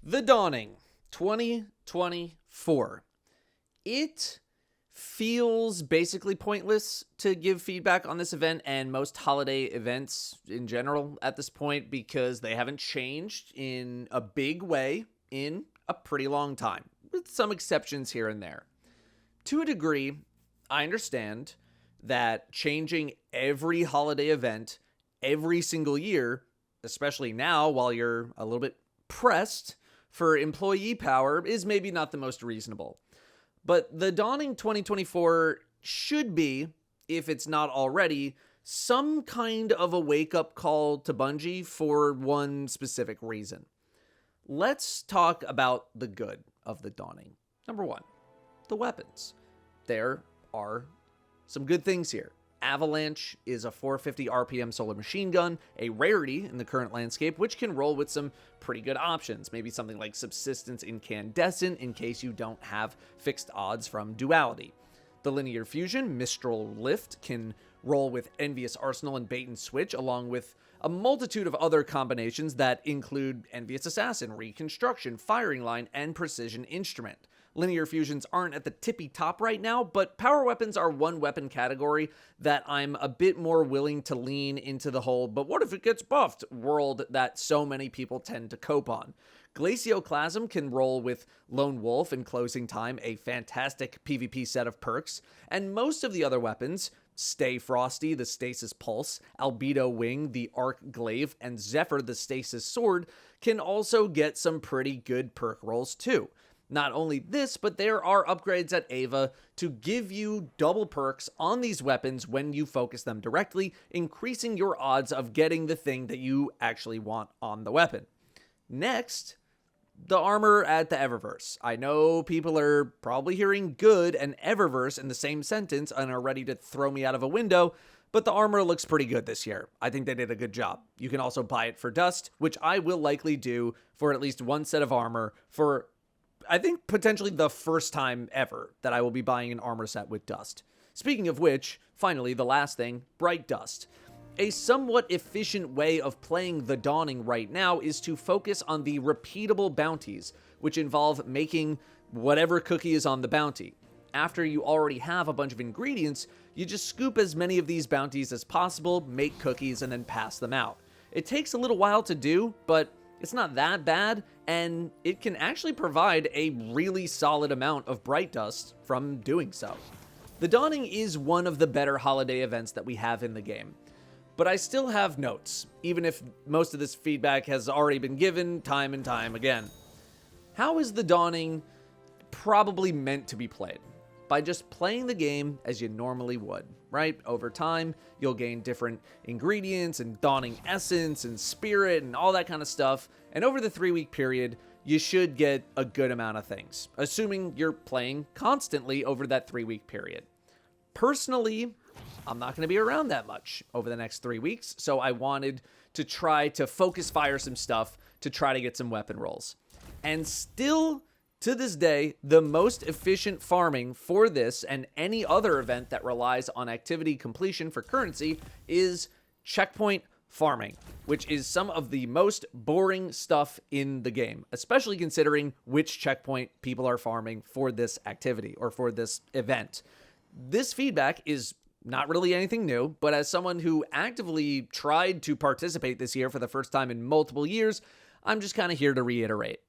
The Dawning 2024. It feels basically pointless to give feedback on this event and most holiday events in general at this point because they haven't changed in a big way in a pretty long time, with some exceptions here and there. To a degree, I understand that changing every holiday event every single year, especially now while you're a little bit pressed for employee power, is maybe not the most reasonable. But the Dawning 2024 should be, if it's not already, some kind of a wake-up call to Bungie for one specific reason. Let's talk about the good of the Dawning. Number one, the weapons. There are some good things here. Avalanche is a 450 RPM solar machine gun, a rarity in the current landscape, which can roll with some pretty good options. Maybe something like Subsistence Incandescent in case you don't have fixed odds from Duality. The Linear Fusion Mistral Lift can roll with Envious Arsenal and Bait and Switch, along with a multitude of other combinations that include Envious Assassin, Reconstruction, Firing Line, and Precision Instrument. Linear fusions aren't at the tippy top right now, but power weapons are one weapon category that I'm a bit more willing to lean into the whole, but what if it gets buffed world that so many people tend to cope on. Glacioclasm can roll with Lone Wolf and Closing Time, a fantastic PvP set of perks, and most of the other weapons, Stay Frosty, the Stasis Pulse, Albedo Wing, the Arc Glaive, and Zephyr, the Stasis Sword, can also get some pretty good perk rolls too. Not only this, but there are upgrades at Ava to give you double perks on these weapons when you focus them directly, increasing your odds of getting the thing that you actually want on the weapon. Next, the armor at the Eververse. I know people are probably hearing good and Eververse in the same sentence and are ready to throw me out of a window, but the armor looks pretty good this year. I think they did a good job. You can also buy it for dust, which I will likely do for at least one set of armor for, I think, potentially the first time ever that I will be buying an armor set with dust. Speaking of which, finally, the last thing, Bright Dust. A somewhat efficient way of playing the Dawning right now is to focus on the repeatable bounties, which involve making whatever cookie is on the bounty. After you already have a bunch of ingredients, you just scoop as many of these bounties as possible, make cookies, and then pass them out. It takes a little while to do, but it's not that bad, and it can actually provide a really solid amount of Bright Dust from doing so. The Dawning is one of the better holiday events that we have in the game. But I still have notes, even if most of this feedback has already been given time and time again. How is the Dawning probably meant to be played? By just playing the game as you normally would, right? Over time, you'll gain different ingredients and Dawning essence and spirit and all that kind of stuff. And over the 3-week period, you should get a good amount of things, assuming you're playing constantly over that 3-week period. Personally, I'm not going to be around that much over the next 3 weeks, so I wanted to try to focus fire some stuff to try to get some weapon rolls. And still, to this day, the most efficient farming for this and any other event that relies on activity completion for currency is checkpoint farming, which is some of the most boring stuff in the game, especially considering which checkpoint people are farming for this activity or for this event. This feedback is not really anything new, but as someone who actively tried to participate this year for the first time in multiple years, I'm just kind of here to reiterate.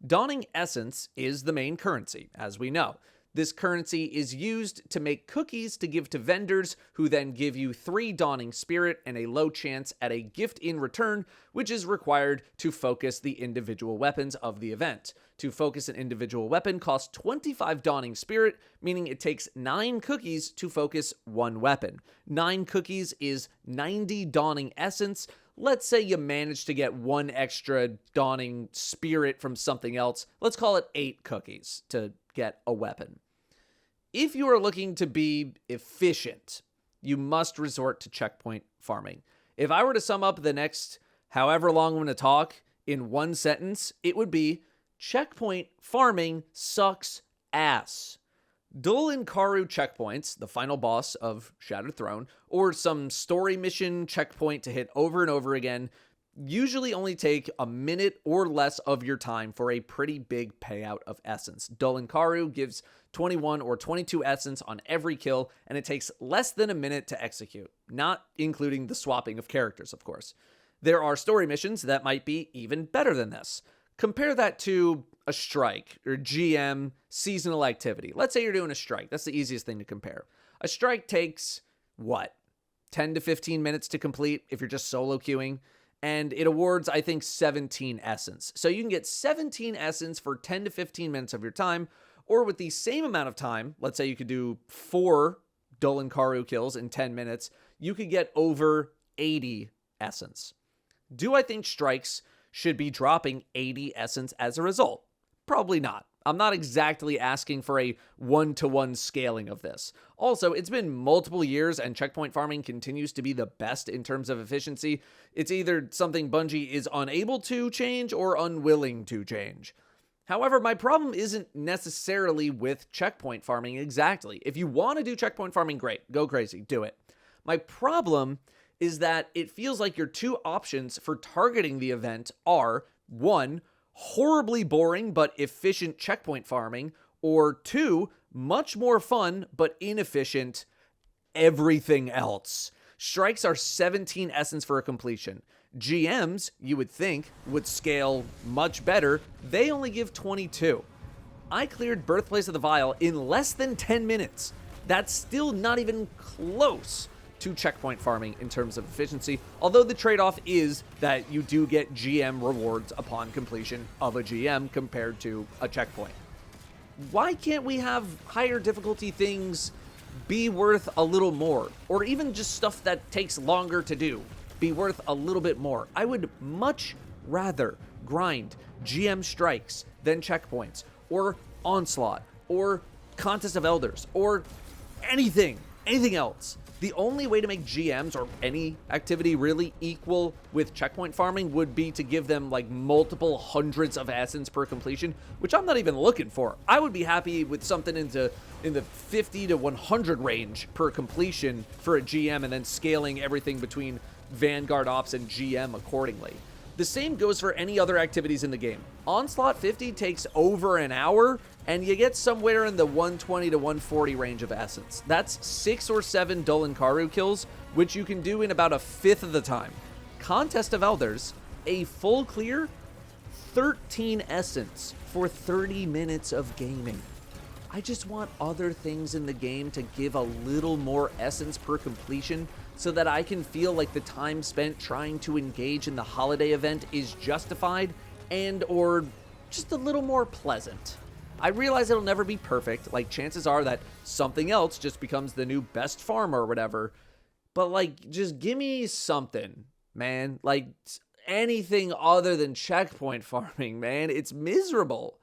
Dawning Essence is the main currency, as we know. This currency is used to make cookies to give to vendors who then give you 3 Dawning Spirit and a low chance at a gift in return, which is required to focus the individual weapons of the event. To focus an individual weapon costs 25 Dawning Spirit, meaning it takes 9 cookies to focus one weapon. 9 cookies is 90 Dawning Essence. Let's say you manage to get 1 extra Dawning Spirit from something else. Let's call it 8 cookies to get a weapon. If you are looking to be efficient, you must resort to checkpoint farming. If I were to sum up the next however long I'm going to talk in one sentence, it would be checkpoint farming sucks ass. Dul and Karu checkpoints, the final boss of Shattered Throne, or some story mission checkpoint to hit over and over again, usually only take a minute or less of your time for a pretty big payout of essence. Dolinkaru gives 21 or 22 essence on every kill, and it takes less than a minute to execute, not including the swapping of characters, of course. There are story missions that might be even better than this. Compare that to a strike or GM seasonal activity. Let's say you're doing a strike. That's the easiest thing to compare. A strike takes, 10 to 15 minutes to complete if you're just solo queuing. And it awards, I think, 17 essence. So you can get 17 essence for 10 to 15 minutes of your time, or with the same amount of time, let's say you could do 4 Dolinkaru kills in 10 minutes, you could get over 80 essence. Do I think strikes should be dropping 80 essence as a result? Probably not. I'm not exactly asking for a one-to-one scaling of this. Also, it's been multiple years and checkpoint farming continues to be the best in terms of efficiency. It's either something Bungie is unable to change or unwilling to change. However, my problem isn't necessarily with checkpoint farming exactly. If you want to do checkpoint farming, great. Go crazy. Do it. My problem is that it feels like your two options for targeting the event are, 1, horribly boring but efficient checkpoint farming, or 2, much more fun but inefficient everything else. Strikes are 17 essence for a completion. GMs, you would think, would scale much better. They only give 22. I cleared Birthplace of the Vile in less than 10 minutes. That's still not even close to checkpoint farming in terms of efficiency, although the trade-off is that you do get GM rewards upon completion of a GM compared to a checkpoint. Why can't we have higher difficulty things be worth a little more? Or even just stuff that takes longer to do be worth a little bit more? I would much rather grind GM strikes than checkpoints, or Onslaught, or Contest of Elders, or anything else. The only way to make GMs or any activity really equal with checkpoint farming would be to give them like multiple hundreds of essence per completion, which I'm not even looking for. I would be happy with something in the 50 to 100 range per completion for a GM, and then scaling everything between Vanguard Ops and GM accordingly. The same goes for any other activities in the game. Onslaught 50 takes over an hour, and you get somewhere in the 120 to 140 range of essence. That's 6 or 7 Dolinkaru kills, which you can do in about a fifth of the time. Contest of Elders, a full clear, 13 essence for 30 minutes of gaming. I just want other things in the game to give a little more essence per completion so that I can feel like the time spent trying to engage in the holiday event is justified and or just a little more pleasant. I realize it'll never be perfect, like chances are that something else just becomes the new best farm or whatever, but like just give me something, man. Like anything other than checkpoint farming, man. It's miserable.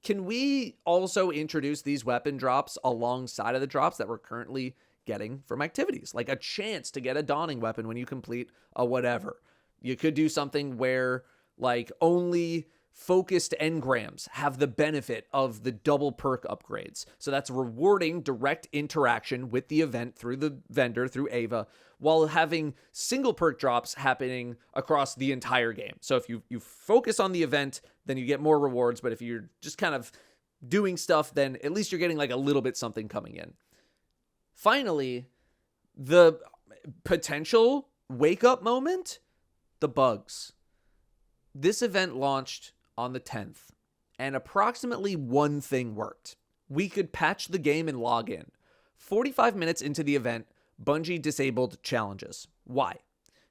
Can we also introduce these weapon drops alongside of the drops that we're currently getting from activities? Like a chance to get a dawning weapon when you complete a whatever. You could do something where like only focused engrams have the benefit of the double perk upgrades. So that's rewarding direct interaction with the event through the vendor, through Ava, while having single perk drops happening across the entire game. So if you focus on the event, then you get more rewards. But if you're just kind of doing stuff, then at least you're getting like a little bit something coming in. Finally, the potential wake-up moment, the bugs. This event launched on the 10th, and approximately one thing worked. We could patch the game and log in. 45 minutes into the event, Bungie disabled challenges. Why?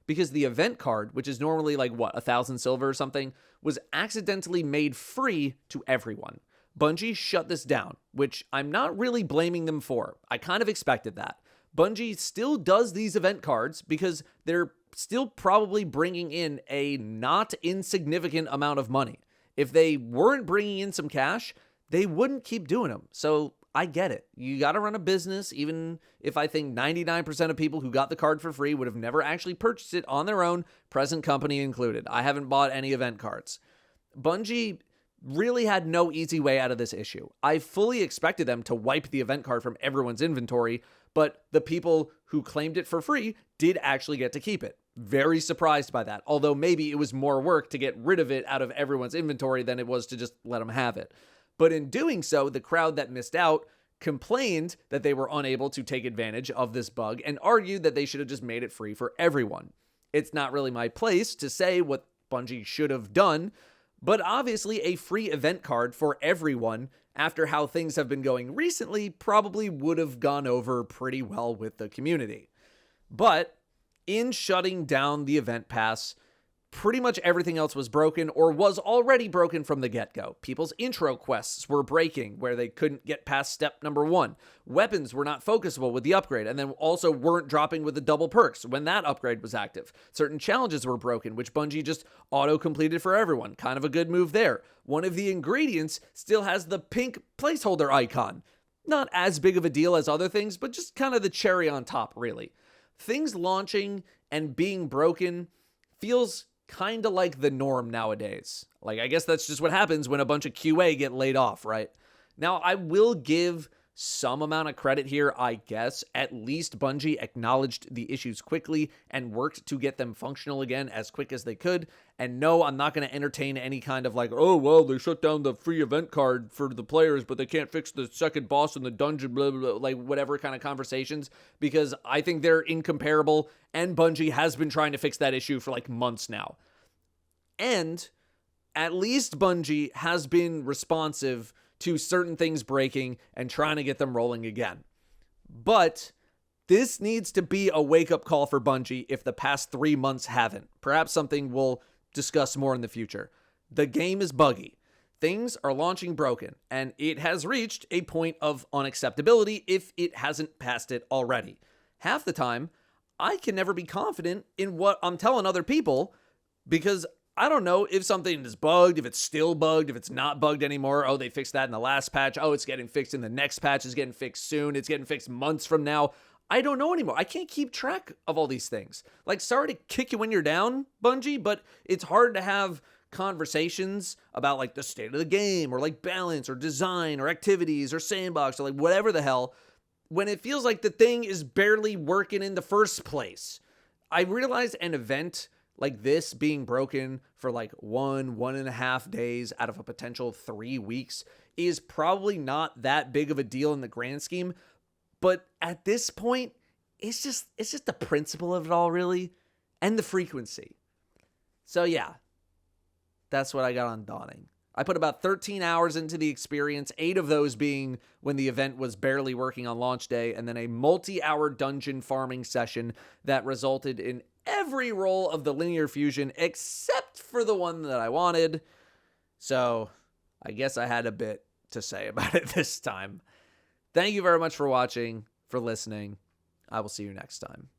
Because the event card, which is normally like 1,000 silver or something, was accidentally made free to everyone. Bungie shut this down, which I'm not really blaming them for. I kind of expected that. Bungie still does these event cards because they're still probably bringing in a not insignificant amount of money. If they weren't bringing in some cash, they wouldn't keep doing them. So I get it. You got to run a business, even if I think 99% of people who got the card for free would have never actually purchased it on their own, present company included. I haven't bought any event cards. Bungie really had no easy way out of this issue. I fully expected them to wipe the event card from everyone's inventory, but the people who claimed it for free did actually get to keep it. Very surprised by that. Although maybe it was more work to get rid of it out of everyone's inventory than it was to just let them have it. But in doing so, the crowd that missed out complained that they were unable to take advantage of this bug and argued that they should have just made it free for everyone. It's not really my place to say what Bungie should have done, but obviously a free event card for everyone after how things have been going recently probably would have gone over pretty well with the community. But in shutting down the event pass, pretty much everything else was broken or was already broken from the get-go. People's intro quests were breaking where they couldn't get past step number 1. Weapons were not focusable with the upgrade and then also weren't dropping with the double perks when that upgrade was active. Certain challenges were broken, which Bungie just auto-completed for everyone. Kind of a good move there. One of the ingredients still has the pink placeholder icon. Not as big of a deal as other things, but just kind of the cherry on top, really. Things launching and being broken feels kind of like the norm nowadays. Like, I guess that's just what happens when a bunch of QA get laid off, right? Now, I will give some amount of credit here, I guess. At least Bungie acknowledged the issues quickly and worked to get them functional again as quick as they could. And no, I'm not going to entertain any kind of like, oh, well, they shut down the free event card for the players, but they can't fix the second boss in the dungeon, blah, blah, blah, like whatever kind of conversations, because I think they're incomparable, and Bungie has been trying to fix that issue for like months now. And at least Bungie has been responsive to certain things breaking and trying to get them rolling again. But this needs to be a wake-up call for Bungie if the past 3 months haven't. Perhaps something we'll discuss more in the future. The game is buggy. Things are launching broken, and it has reached a point of unacceptability if it hasn't passed it already. Half the time, I can never be confident in what I'm telling other people because I don't know if something is bugged, if it's still bugged, if it's not bugged anymore. Oh, they fixed that in the last patch. Oh, it's getting fixed in the next patch. It's getting fixed soon. It's getting fixed months from now. I don't know anymore. I can't keep track of all these things. Like, sorry to kick you when you're down, Bungie, but it's hard to have conversations about like the state of the game or like balance or design or activities or sandbox or like whatever the hell when it feels like the thing is barely working in the first place. I realize an event like this being broken for like 1.5 days out of a potential 3 weeks is probably not that big of a deal in the grand scheme. But at this point, it's just the principle of it all, really, and the frequency. So yeah, that's what I got on Dawning. I put about 13 hours into the experience, 8 of those being when the event was barely working on launch day, and then a multi-hour dungeon farming session that resulted in every role of the linear fusion except for the one that I wanted. So I guess I had a bit to say about it this time. Thank you very much for watching, for listening. I will see you next time.